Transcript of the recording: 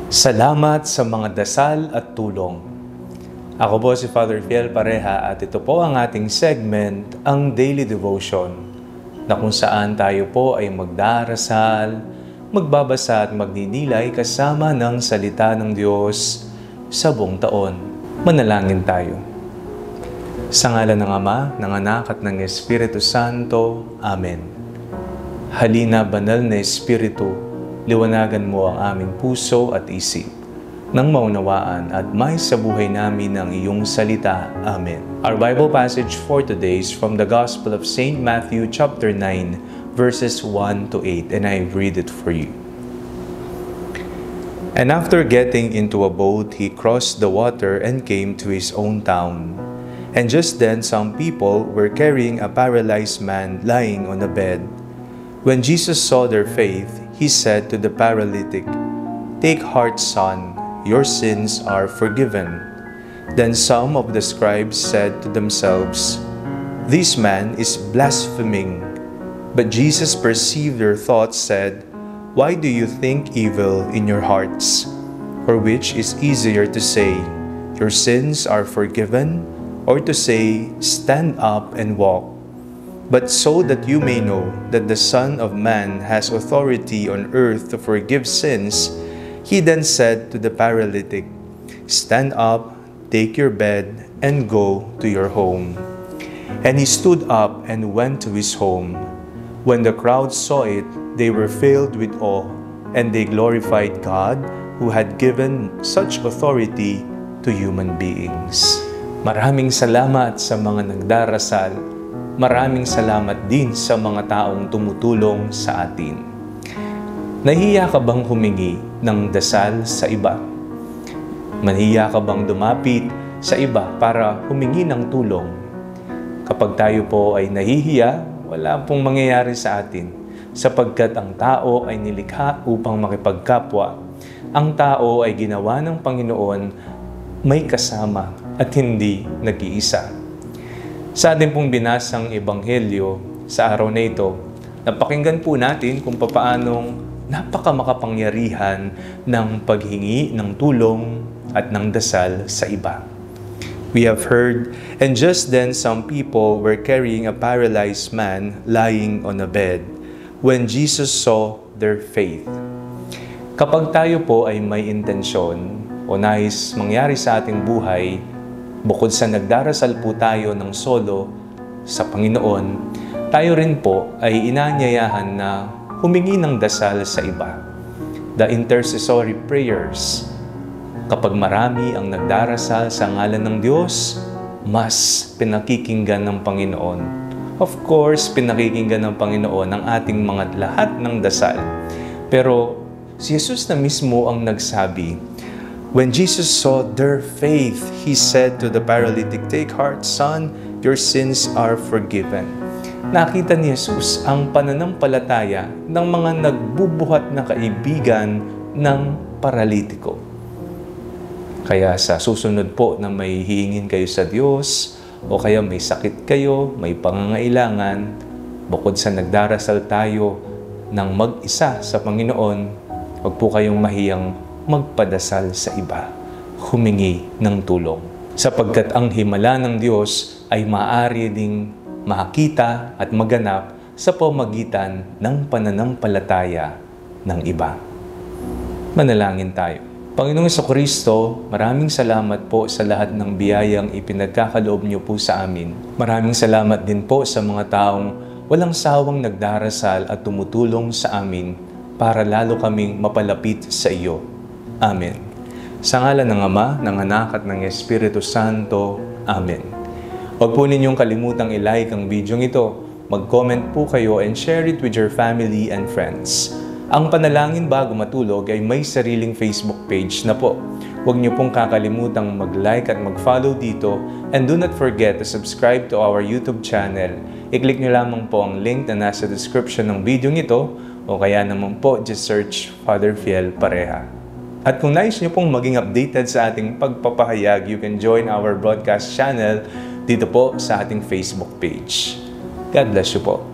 Salamat sa mga dasal at tulong. Ako po si Father Fiel Pareha at ito po ang ating segment, ang Daily Devotion, na kung saan tayo po ay magdarasal, magbabasa at magdidilay kasama ng salita ng Diyos sa buong taon. Manalangin tayo. Sa ngalan ng Ama, ng Anak at ng Espiritu Santo. Amen. Halina, banal na Espiritu, liwanagan mo ang aming puso at isip, nang maunawaan at may sa buhay namin ang iyong salita. Amen. Our Bible passage for today is from the Gospel of St. Matthew chapter 9, verses 1 to 8, and I read it for you. And after getting into a boat, he crossed the water and came to his own town. And just then some people were carrying a paralyzed man lying on a bed. When Jesus saw their faith, he said to the paralytic, "Take heart, son, your sins are forgiven." Then some of the scribes said to themselves, "This man is blaspheming." But Jesus perceived their thoughts, said, "Why do you think evil in your hearts? For which is easier to say, 'Your sins are forgiven,' or to say, 'Stand up and walk'? But so that you may know that the Son of Man has authority on earth to forgive sins, he then said to the paralytic, 'Stand up, take your bed, and go to your home.' And he stood up and went to his home. When the crowd saw it, they were filled with awe, and they glorified God who had given such authority to human beings." Maraming salamat sa mga nagdarasal. Maraming salamat din sa mga taong tumutulong sa atin. Nahiya ka bang humingi ng dasal sa iba? Nahiya ka bang dumapit sa iba para humingi ng tulong? Kapag tayo po ay nahihiya, wala pong mangyayari sa atin, sapagkat ang tao ay nilikha upang makipagkapwa. Ang tao ay ginawa ng Panginoon may kasama at hindi nag-iisa. Sa ating pong binasang ebanghelyo sa araw na ito, napakinggan po natin kung papaanong napakamakapangyarihan ng paghingi ng tulong at ng dasal sa iba. We have heard, and just then some people were carrying a paralyzed man lying on a bed when Jesus saw their faith. Kapag tayo po ay may intensyon o nais mangyari sa ating buhay, bukod sa nagdarasal po tayo ng solo sa Panginoon, tayo rin po ay inaanyayahan na humingi ng dasal sa iba. The intercessory prayers. Kapag marami ang nagdarasal sa ngalan ng Diyos, mas pinakikinggan ng Panginoon. Of course, pinakikinggan ng Panginoon ang ating mga lahat ng dasal. Pero si Jesus na mismo ang nagsabi, when Jesus saw their faith, he said to the paralytic, "Take heart, son, your sins are forgiven." Nakita ni Jesus ang pananampalataya ng mga nagbubuhat na kaibigan ng paralitiko. Kaya sa susunod po na may hihingin kayo sa Diyos, o kaya may sakit kayo, may pangangailangan, bukod sa nagdarasal tayo ng mag-isa sa Panginoon, huwag po kayong mahiyang magpadasal sa iba, humingi ng tulong. Sapagkat ang himala ng Diyos ay maaari ding makita at maganap sa pamagitan ng pananampalataya ng iba. Manalangin tayo. Panginoong Jesucristo, maraming salamat po sa lahat ng biyayang ipinagkakaloob niyo po sa amin. Maraming salamat din po sa mga taong walang sawang nagdarasal at tumutulong sa amin para lalo kaming mapalapit sa iyo. Amen. Sa ngalan ng Ama, ng Anak at ng Espiritu Santo. Amen. Huwag po ninyong kalimutang i-like ang video ito. Mag-comment po kayo and share it with your family and friends. Ang Panalangin Bago Matulog ay may sariling Facebook page na po. Huwag niyo pong kakalimutang mag-like at mag-follow dito, and do not forget to subscribe to our YouTube channel. I-click niyo lamang po ang link na nasa description ng video ito, o kaya naman po just search Father Fiel Pareha. At kung nais niyo pong maging updated sa ating pagpapahayag, you can join our broadcast channel dito po sa ating Facebook page. God bless you po.